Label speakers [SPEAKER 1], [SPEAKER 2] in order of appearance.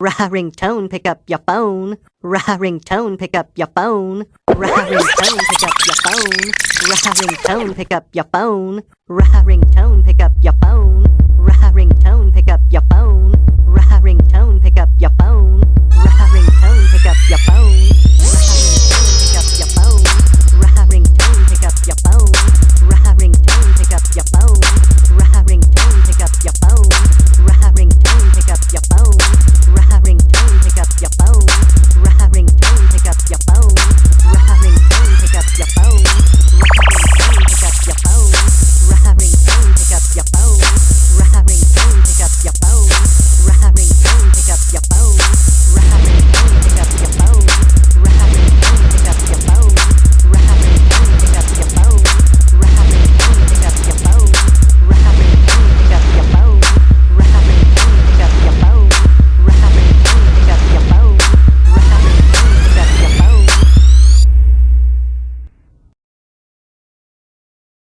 [SPEAKER 1] Ringtone, pick up your phone. Ringtone, pick up your phone. Ringtone, pick up your phone. Ringtone, pick up your phone. Ringtone, pick up your phone. Ringtone, pick up your phone.